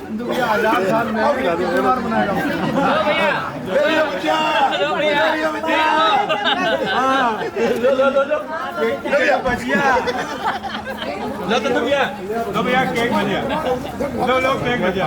हजार साल में कितनी बार बनाएगा लो भैया केक भजिया लो केक भजिया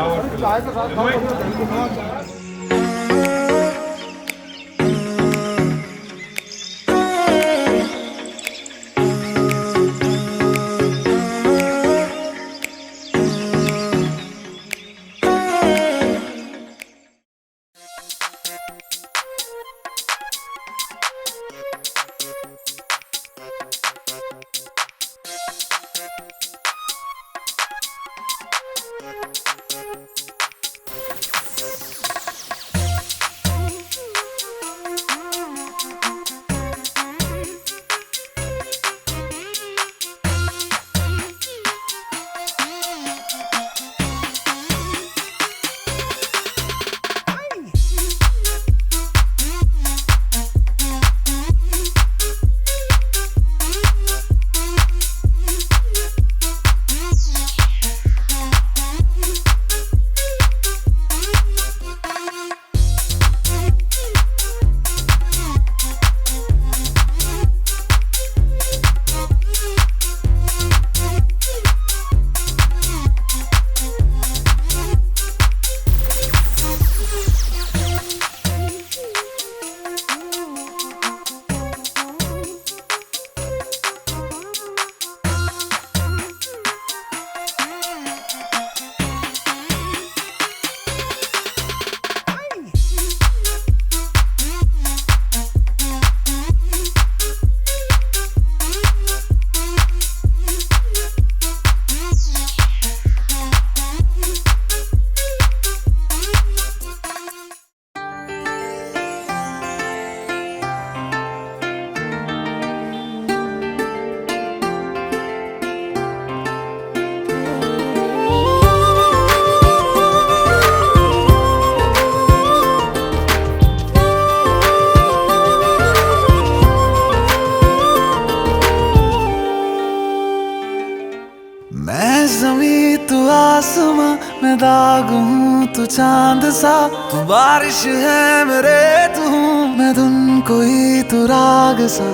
मैं ज़मीं तू आसमां, मैं दाग हूँ तू चांद सा, तू बारिश है मेरे तू हूँ मैं धुन कोई तू राग सा।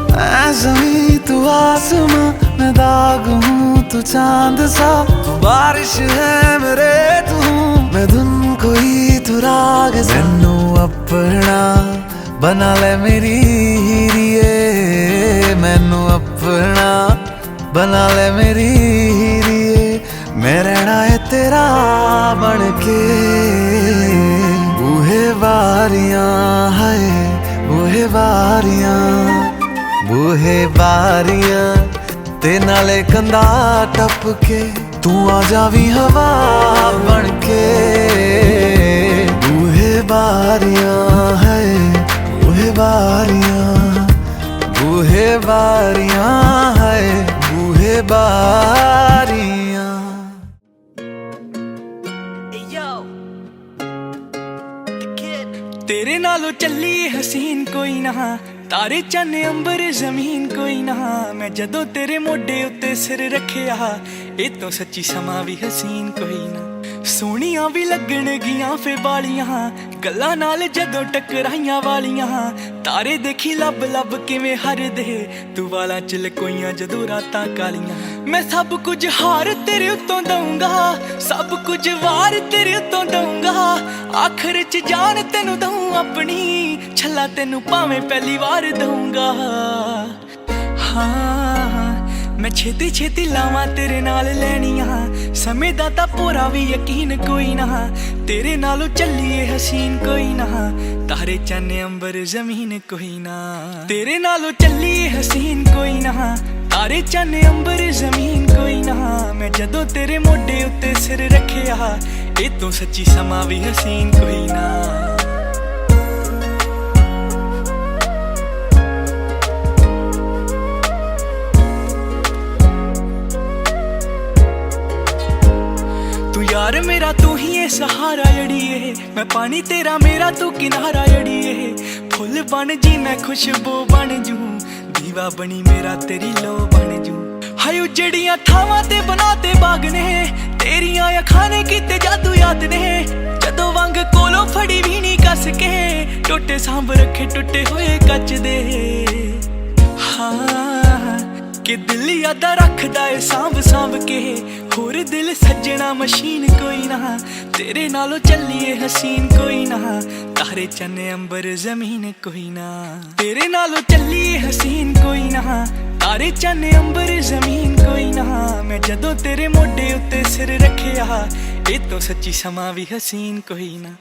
मैं ज़मीं तू आसमां, मैं दाग हूँ तू चांद सा, तू बारिश है मेरे तू हूँ मैं धुन कोई तू राग सा। मैनू अपना बना ले मेरी हीरिए, मैनू अपना बना ले मेरी हीरिए, मैं रहना है तेरा बन के। बूहे बारियां है बूहे बारियां, बूहे बारियां ते नाले कंधा टप के, तू आ जावी हवा बन के। बूहे बारियां है बूहे बारियां, बूहे बारियां है बूहे बारियां। तेरे नालों चली हसीन कोई ना, तारे चन्ने अंबर जमीन कोई ना, मैं जदों तेरे मोढे उत्ते सिर रखिया, ए तो सच्ची समा भी हसीन कोई ना। सोहणियां भी लगण गियां फे बालियां, गल्लां नाल जदों टकराइयां वालियां, तारे देखी लब लब किवें हरदे, तू वालां च लकोइयां जदों रातां कालियां। मैं सब कुछ हार तेरे उत्तों दूंगा, सब कुछ वार तेरे उत्तों दूंगा, आखिर च जान तेनू दूं अपनी, छल्ला तेनू भावें पहली वार दूंगा। हाँ मैं छेती छेती लावां तेरे नाल लैनियां, समय दा तां पूरा भी यकीन कोई ना, तेरे नालों चलिए हसीन कोई ना, तारे चन्ने अंबर जमीन कोई ना। तेरे नालों चलिए हसीन कोई ना, तारे चन्ने अंबर जमीन कोई ना, मैं जदों तेरे मोढे उत्ते सिर रखिया, ए तो सच्ची समा भी हसीन कोई ना। यार मेरा तू ही है सहारा जड़िए, मैं पानी तेरा मेरा तू किनारा जड़िए, फुल बन जी मैं खुशबू बन जू, दीवा बनी मेरा तेरी लो बन जू। हाय उजड़ियां थावां ते बनाते बाग ने, तेरियां अखां ने कीते जादू याद ने जदों वांग कोलों फड़ी भी नहीं कस के टोटे सांभ रखे टुटे हुए कच दे हाँ कि दिल यादा रखदा है सांभ सांभ के होर दिल सज्जना मशीन कोई ना तेरे नालों चलिए हसीन कोई ना तारे चने अंबर जमीन कोई ना तेरे नालों चलिए हसीन कोई ना तारे चने अंबर जमीन कोई ना मैं जदों तेरे मोढे उत्ते सिर रखिया ए तो सच्ची समा भी हसीन कोई ना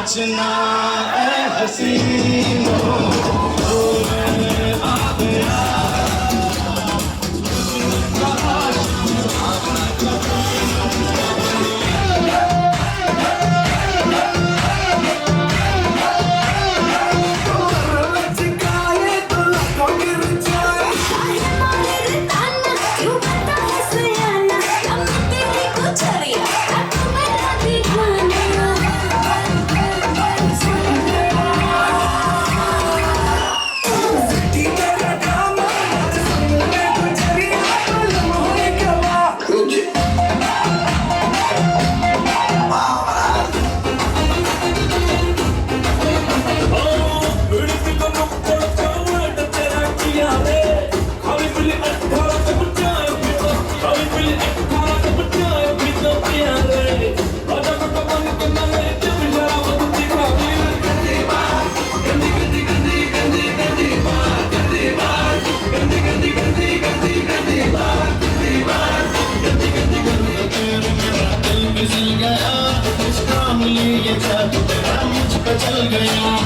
बचना ऐ हसीनो आ गया चल गया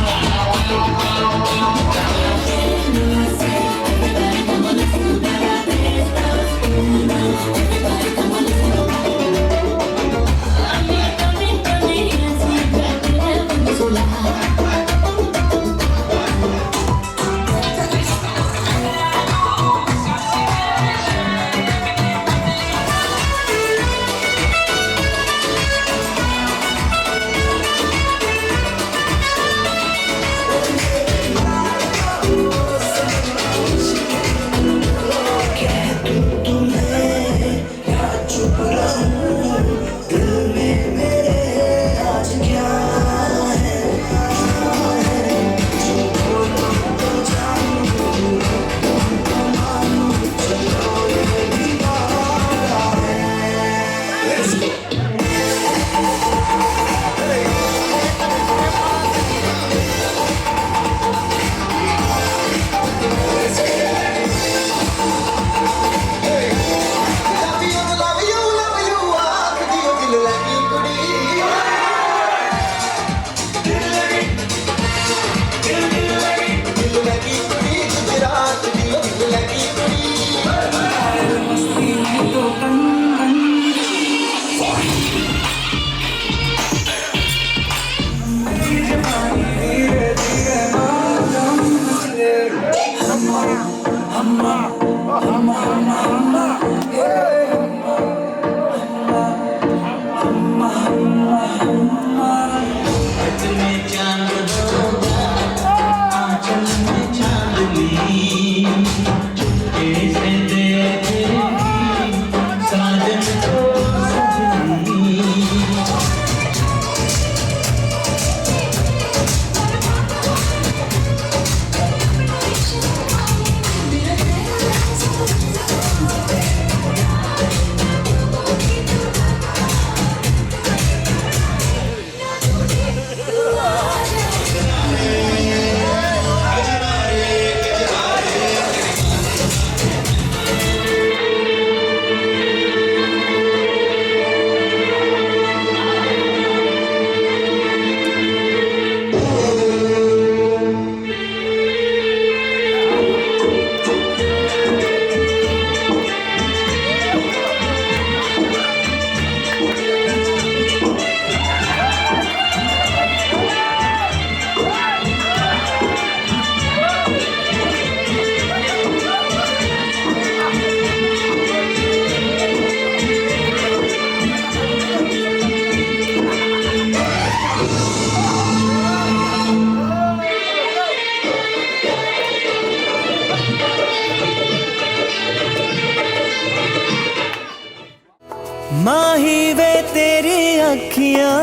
माही वे तेरी अखियां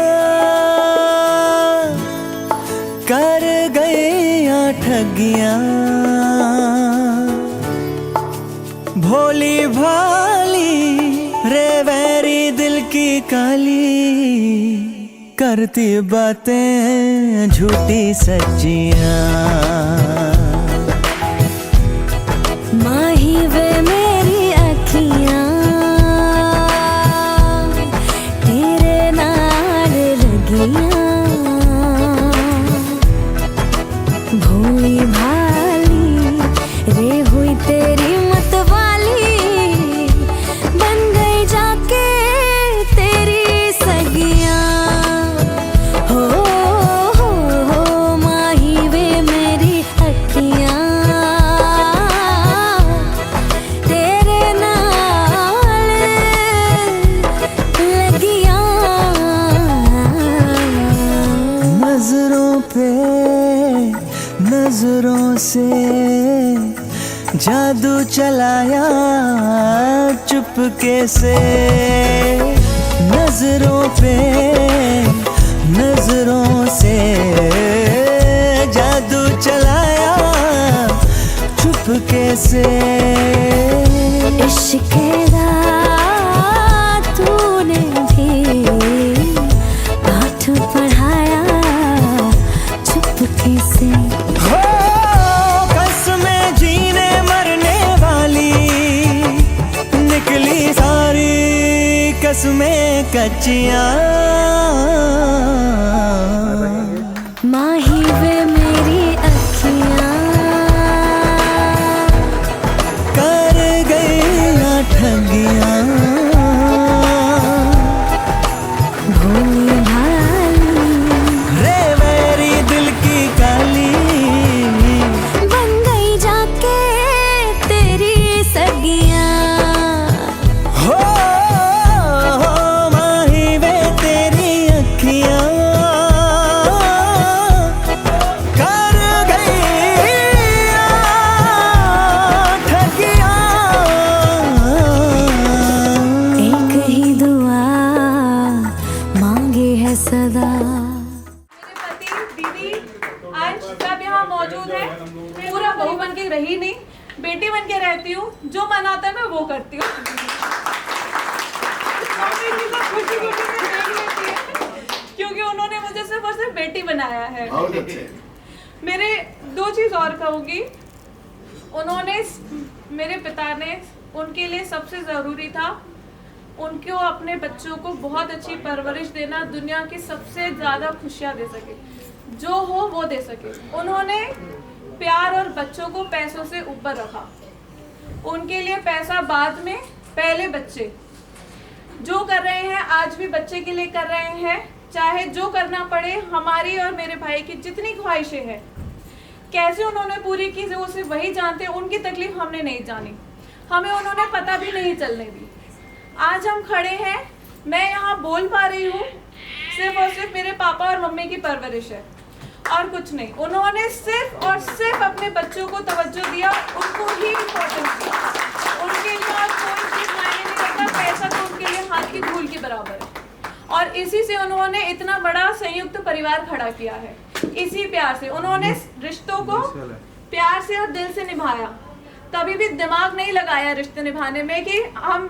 कर गई ठगियां, भोली भाली रे वैरी दिल की काली, करती बातें झूठी सच्चियां। माही वे मेरी अखियां तेरे नाल लगियां, भोली भाली रे हुई तेरी मतवाली, बन गई जाके तेरी सगियां। हो माही वे मेरी अखियां तेरे नाल लगियां। नजरों पे नजरों से जादू चलाया चुपके से, नजरों पे नजरों से जादू चलाया चुपके से। इश्क दा तूने भी पाठ पढ़ाया चुपके से। हो कसमें जीने मरने वाली निकली सारी कसमें कच्चियां। माही वे मेरी अखियां कर गई ठगियां, भोली भाली रे मेरी दिल की काली, बन गई जाके तेरी सगियां। हो माही वे तेरी अखियां कर गई ठगियां। एक ही दुआ मांगे है सदा। मेरे पति दीदी आज सब यहाँ मौजूद है। पूरा बहू बन के रही नहीं, बेटी बन के रहती हूँ। जो मन आता है मैं वो करती हूँ। मम्मी जी को खुशी खुशी से देख लेती है, क्योंकि उन्होंने मुझे सिर्फ और सिर्फ बेटी बनाया है। मेरे दो चीज और कहूँगी। उन्होंने, मेरे पिता ने, उनके लिए सबसे जरूरी था उनको अपने बच्चों को बहुत अच्छी परवरिश देना, दुनिया की सबसे ज़्यादा खुशियाँ दे सके, जो हो वो दे सके। उन्होंने प्यार और बच्चों को पैसों से ऊपर रखा। उनके लिए पैसा बाद में, पहले बच्चे। जो कर रहे हैं आज भी बच्चे के लिए कर रहे हैं, चाहे जो करना पड़े। हमारी और मेरे भाई की जितनी ख्वाहिशें हैं कैसे उन्होंने पूरी की, वो सिर्फ वही जानते। उनकी तकलीफ हमने नहीं जानी, हमें उन्होंने पता भी नहीं चलने दी। आज हम खड़े हैं, मैं यहाँ बोल पा रही हूँ, सिर्फ और सिर्फ मेरे पापा और मम्मी की परवरिश है और कुछ नहीं। उन्होंने सिर्फ और सिर्फ अपने बच्चों को तवज्जो दिया, उनको ही इम्पोर्टेंस दिया। उनके लिए और कोई चीज मायने नहीं करता, पैसा तो उनके लिए हाथ की धूल के बराबर है। और इसी से उन्होंने इतना बड़ा संयुक्त परिवार खड़ा किया है। इसी प्यार से उन्होंने रिश्तों को प्यार से और दिल से निभाया। कभी भी दिमाग नहीं लगाया रिश्ते निभाने में कि हम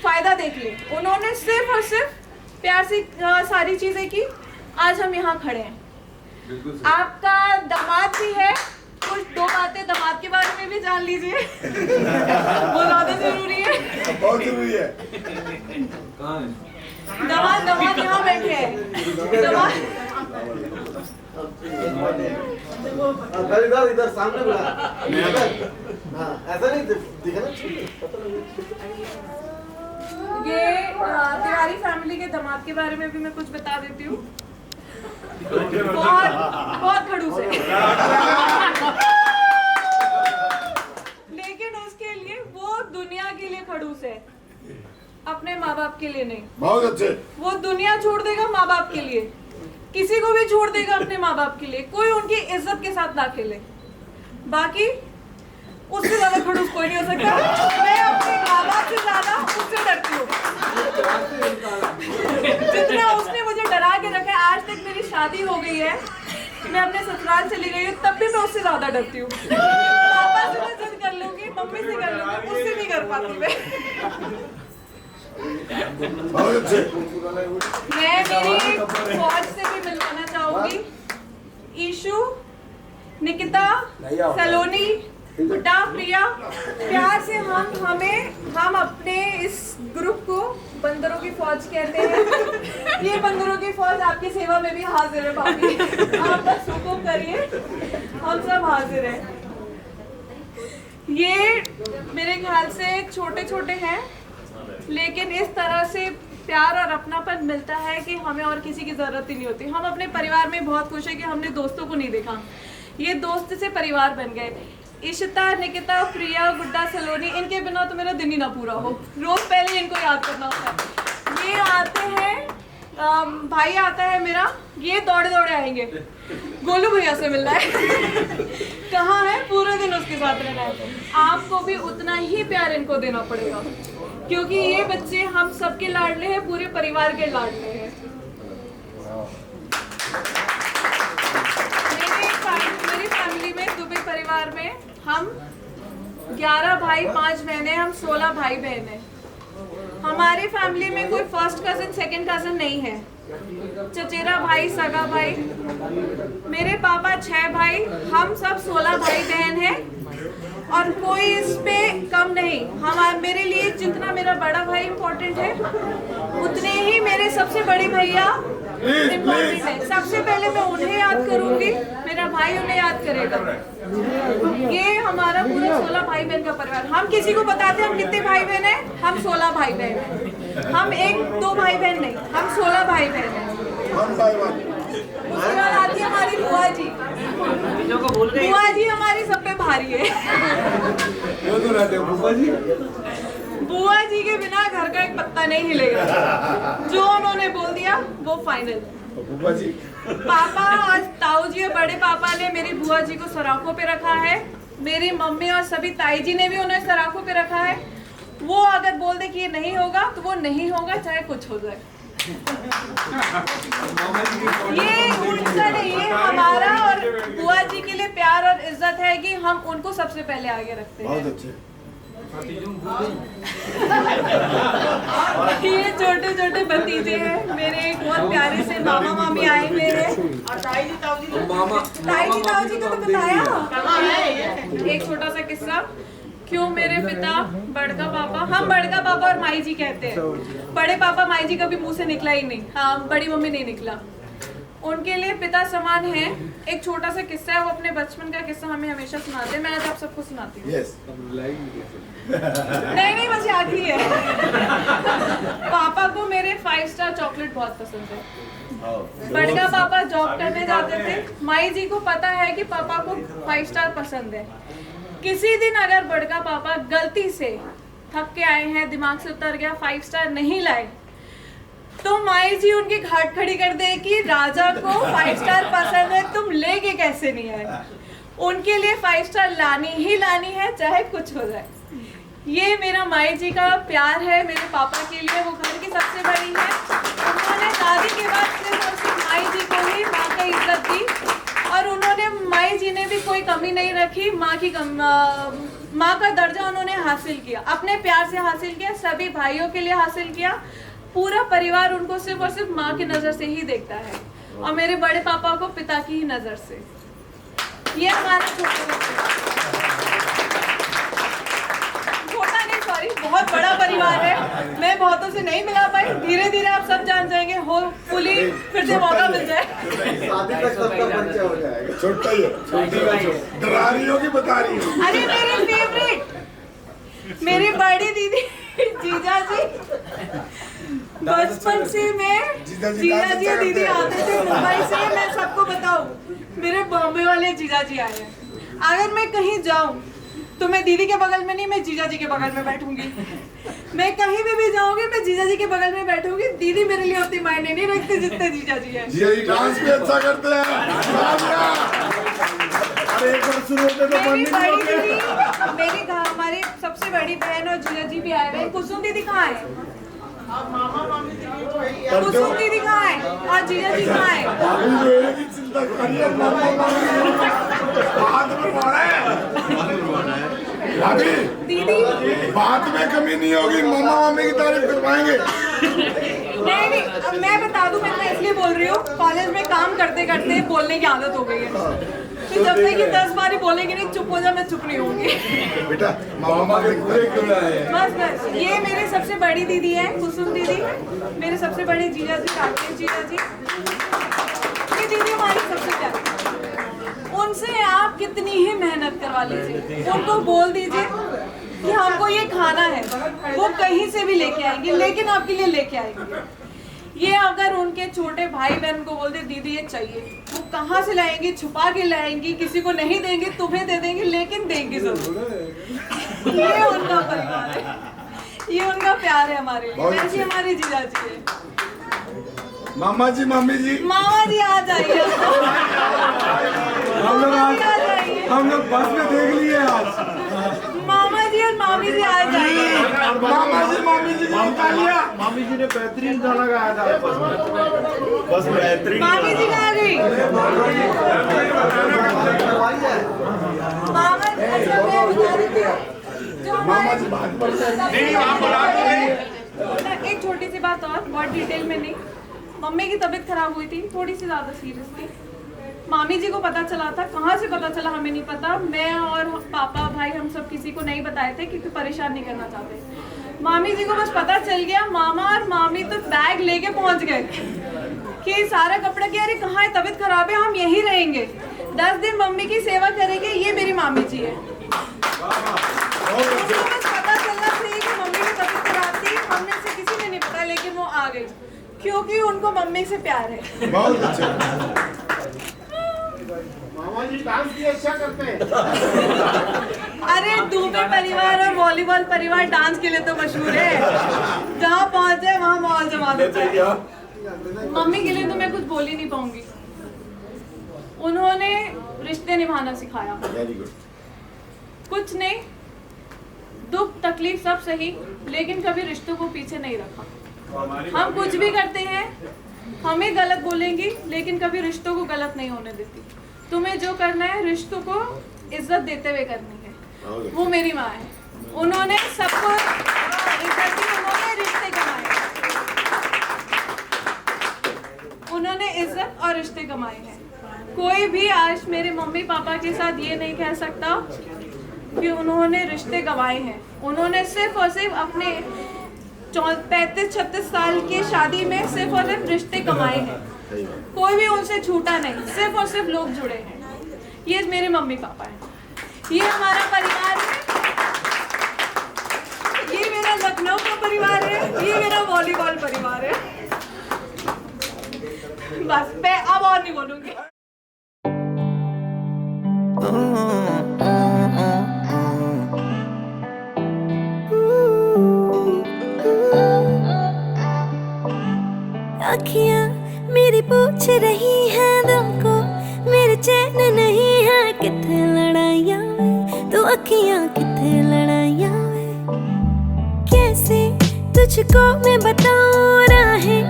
फायदा देख ले। उन्होंने सिर्फ और सिर्फ प्यार से सारी चीजें की। आज हम यहाँ खड़े हैं। आपका दामाद भी है, कुछ दो बातें दामाद के बारे में भी जान लीजिए। वो ज्यादा जरूरी है, बहुत जरूरी है। दामाद यहाँ बैठे हैं। दामाद इधर सामने ऐसा नहीं दिखा ना। ये तिवारी फैमिली के दामाद के बारे में भी मैं कुछ बता देती हूँ। बहुत खड़ूस है, लेकिन उसके लिए वो दुनिया के लिए खड़ूस है, अपने माँ बाप के लिए नहीं। बहुत अच्छे। वो दुनिया छोड़ देगा माँ बाप के लिए, किसी को भी छोड़ देगा अपने माँ बाप के लिए। कोई उनकी इज्जत के साथ ना खेले, बाकी उससे ज्यादा खड़ूस कोई नहीं हो सकता। मैं अपने माँ बाप से ज्यादा उससे डरती हूँ। मैं अपने ससुराल चली गई हूँ तब भी मैं उससे ज्यादा डरती हूँ। पापा से मैं जिद कर लूंगी, मम्मी से कर लूंगी, उससे नहीं कर पाती मैं। मैं मेरी फौज से भी मिलवाना चाहूंगी, ईशु, निकिता, सलोनी, गुड्डा, प्रिया। प्यार से हम अपने इस ग्रुप को बंदरों की फौज कहते हैं। ये बंदरों की फौज आपकी सेवा में भी हाजिर है भाभी, आप बस हुक्म करिए, हम सब हाजिर हैं। ये मेरे ख्याल से छोटे छोटे हैं, लेकिन इस तरह से प्यार और अपनापन मिलता है कि हमें और किसी की जरूरत ही नहीं होती। हम अपने परिवार में बहुत खुश है कि हमने दोस्तों को नहीं देखा, ये दोस्त से परिवार बन गए। इशिता, निकिता, प्रिया, गुड्डा, सलोनी, इनके बिना तो मेरा दिन ही ना पूरा हो। रोज पहले इनको याद करना होता है। ये आते हैं, भाई आता है मेरा, ये दौड़े दौड़े आएंगे, गोलू भैया से मिलना है। कहाँ है, पूरे दिन उसके साथ रहना है। आपको भी उतना ही प्यार इनको देना पड़ेगा, क्योंकि ये बच्चे हम सबके लाडले हैं, पूरे परिवार के लाडले हैं। मेरी फैमिली में, दुबई परिवार में हम 11 भाई 5 बहनें, हम 16 भाई बहन हैं। हमारी फैमिली में कोई फर्स्ट कजन सेकंड कजन नहीं है, चचेरा भाई, सगा भाई। मेरे पापा 6 भाई, हम सब 16 भाई बहन हैं और कोई इस पे कम नहीं। मेरे लिए जितना मेरा बड़ा भाई इम्पोर्टेंट है, उतने ही मेरे सबसे बड़े भैया इम्पोर्टेंट है। सबसे पहले मैं उन्हें याद करूंगी, मेरा भाई उन्हें याद करेगा। ये हमारा पूरा 16 भाई बहन का परिवार। हम किसी को बताते हैं हम कितने भाई बहन हैं, हम 16 भाई बहन हैं। हम 1-2 भाई बहन नहीं, हम 16 भाई बहन हैं। उसके बाद आती है हमारी बुआ जी। बुआ जी हमारी सब पे भारी है। बुआ जी के बिना घर का एक पत्ता नहीं हिलेगा, जो उन्होंने बोल दिया वो फाइनल। पापा, आज ताऊ जी और बड़े पापा ने मेरी बुआ जी को सराखों पे रखा है। मेरी मम्मी और सभी ताई जी ने भी उन्हें सराखों पे रखा है। वो अगर बोल दे कि ये नहीं होगा तो वो नहीं होगा, चाहे कुछ हो जाए। ये उनका नहीं, ये हमारा और बुआ जी के लिए प्यार और इज्जत है कि हम उनको सबसे पहले आगे रखते हैं। बहुत अच्छे। ये छोटे छोटे भतीजे हैं मेरे, एक बहुत प्यारे से मामा मामी आए मेरे, और ताई जी ताऊ जी को तो बताया। एक छोटा सा किस्सा, क्यों मेरे पिता बड़का पापा, हम बड़का पापा और माई जी कहते हैं, बड़े पापा माई जी कभी मुंह से निकला ही नहीं, हाँ बड़ी मम्मी नहीं निकला। उनके लिए पिता समान है। एक छोटा सा किस्सा है, वो अपने बचपन का किस्सा हमें हमेशा सुनाते हैं। मैं आज आप सबको सुनाती हूँ। नहीं बस याद ही है। पापा को मेरे 5 स्टार चॉकलेट बहुत पसंद है। बड़का पापा जॉब करने जाते थे, माई जी को पता है कि पापा को 5 स्टार पसंद है। किसी दिन अगर बड़का पापा गलती से थक के आए हैं, दिमाग से उतर गया, 5 स्टार नहीं लाए, तो माई जी उनकी घाट खड़ी कर दे कि राजा को 5 स्टार पसंद है, तुम लेके कैसे नहीं आए। उनके लिए 5 स्टार लानी ही लानी है, चाहे कुछ हो जाए। ये मेरा माई जी का प्यार है मेरे पापा के लिए। वो घर की सबसे बड़ी है। उन्होंने दादी के बाद सिर्फ और सिर्फ माई जी को ही माँ की इज्जत दी, और उन्होंने, माई जी ने भी कोई कमी नहीं रखी। माँ का दर्जा उन्होंने हासिल किया, अपने प्यार से हासिल किया, सभी भाइयों के लिए हासिल किया। पूरा परिवार उनको सिर्फ और सिर्फ माँ की नज़र से ही देखता है, और मेरे बड़े पापा को पिता की ही नज़र से। ये हमारा छोटा नहीं, सॉरी, बहुत बड़ा परिवार है। मैं बहुतों से नहीं मिला पाई, धीरे धीरे आप सब जान जाएंगे, होपफुली फिर से मौका मिल जाए। शादी तक सबका परिचय हो जाएगा। छोटा ही है, डरा रही होगी, बता रही हो। अरे मेरे फेवरेट, मेरी बड़ी दीदी जीजा जी, बचपन से मैं जीजा जी और दीदी आते थे मुंबई से। मैं सबको बताऊं, मेरे बॉम्बे वाले जीजा जी आए हैं। अगर मैं कहीं जाऊं तो मैं दीदी के बगल में नहीं, मैं जीजा जी के बगल में बैठूंगी। मैं कहीं भी जाऊंगी, मैं जीजा जी के बगल में बैठूंगी। दीदी मेरे लिए उतनी मायने नहीं रखती जितने जीजा जी हैं। जीजा जी डांस भी अच्छा करते हैं। अरे एक बार शुरू होते तो मेरी बड़ी दीदी, हमारी सबसे बड़ी बहन और जीजा जी भी आए हुए हैं। कुसुम दीदी कहाँ है? कुसुम दीदी कहाँ है? और जीजा जी कहाँ है? तक बात बनवाना है भाभी। दीदी बात में कमी नहीं होगी, मामा मामी की तारीफ करवाएंगे। नहीं, अब मैं बता दूं, मैं तो इसलिए बोल रही हूँ, कॉलेज में काम करते करते बोलने की आदत हो गई है। तो जब तक ये 10 बार ही बोलेंगे नहीं चुप हो जा, मैं चुप नहीं होंगी। बेटा मामा के पूरे क्यों लाए? बस ये मेरे सबसे बड़ी दीदी है, कुसुम दीदी, मेरे सबसे बड़े जीजा जी, राकेश जीजा जी। ये दीदी हमारी सबसे प्यारी। उनसे आप कितनी ही मेहनत करवा लीजिए, उनको बोल दीजिए कि हमको ये खाना है, वो कहीं से भी लेके आएंगे, लेकिन आपके लिए लेके आएंगे। ये अगर उनके छोटे भाई बहन को बोल दे दीदी ये चाहिए, वो कहाँ से लाएंगी, छुपा के लाएंगी, किसी को नहीं देंगे, तुम्हें दे देंगे, लेकिन देंगी जरूर। ये उनका परिवार है, ये उनका प्यार है हमारे लिए। वैसे हमारे जीजा जी है। मामा जी मामी जी, मामा जी आ जाइए, हम लोग बस में देख लिए आज। मामा जी और मामी जी आ जाइए। मामा जी मामी जी की तालियां। मामी जी ने बेहतरीन गाना गाया था बस बेहतरीन। मामी जी आ गई। मामा जी, अच्छा मैं बता रही थी, जो हमारे एक छोटी सी बात और, बहुत डिटेल में नहीं। मम्मी की तबीयत खराब हुई थी, थोड़ी सी ज़्यादा सीरियस थी। मामी जी को पता चला था, कहाँ से पता चला हमें नहीं पता। मैं और पापा भाई हम सब किसी को नहीं बताए थे क्योंकि परेशान नहीं करना चाहते। मामी जी को बस पता चल गया, मामा और मामी तो बैग लेके पहुंच गए कि सारा कपड़ा कि अरे कहाँ है, तबीयत खराब है, हम यहीं रहेंगे, 10 दिन मम्मी की सेवा करेंगे। ये मेरी मामी जी है। उनको बस पता चलना चाहिए कि मम्मी की तबीयत खराब थी, हमने से किसी ने नहीं पता, लेकिन वो आ गई क्योंकि उनको मम्मी से प्यार है। बहुत अच्छा। मामा जी डांस भी अच्छा करते हैं। अरे दुबे परिवार और वॉलीबॉल परिवार डांस के लिए तो मशहूर है, जहाँ पहुंचे वहाँ मॉल जमा देते हैं। मम्मी के लिए तो मैं कुछ बोल ही नहीं पाऊंगी। उन्होंने रिश्ते निभाना सिखाया। कुछ नहीं, दुख तकलीफ सब सही, लेकिन कभी रिश्तों को पीछे नहीं रखा। हम कुछ भी करते हैं, हमें गलत बोलेंगी, लेकिन कभी रिश्तों को गलत नहीं होने देती। तुम्हें जो करना है रिश्तों को इज्जत देते हुए करनी है। वो मेरी माँ है, उन्होंने सबको इज्जत दी, उन्होंने रिश्ते कमाए, उन्होंने इज्जत और रिश्ते कमाए हैं। कोई भी आज मेरे मम्मी पापा के साथ ये नहीं कह सकता कि उन्होंने रिश्ते गंवाए हैं। उन्होंने सिर्फ और सिर्फ अपने 35-36 साल की शादी में सिर्फ और सिर्फ रिश्ते कमाए हैं। कोई भी उनसे छूटा नहीं, सिर्फ और सिर्फ लोग जुड़े हैं। ये मेरे मम्मी पापा हैं, ये हमारा परिवार है, ये मेरा लखनऊ का परिवार है, ये मेरा वॉलीबॉल परिवार है। बस मैं अब और नहीं बोलूंगी। अखियाँ मेरी पूछ रही हैं दिल को, मेरे चैन नहीं है, किथे लड़ाइयाँ वे तो अखियाँ किथे लड़ाइयाँ वे। कैसे तुझको मैं बताऊँ राहें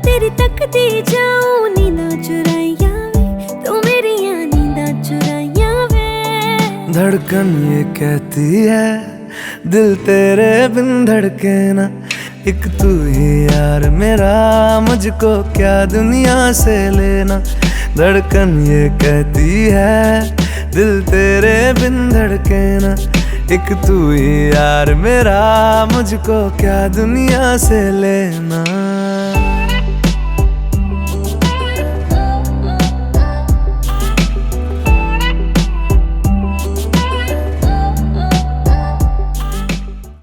तेरी तकती जाऊँ, नींदा चुराइयाँ वे तो मेरी यहाँ नींदा चुराइयाँ वे। धड़कन ये कहती है दिल तेरे बिन धड़के ना, एक तू ही यार मेरा, मुझको क्या दुनिया से लेना। धड़कन ये कहती है दिल तेरे बिन धड़के ना, एक तू ही यार मेरा, मुझको क्या दुनिया से लेना।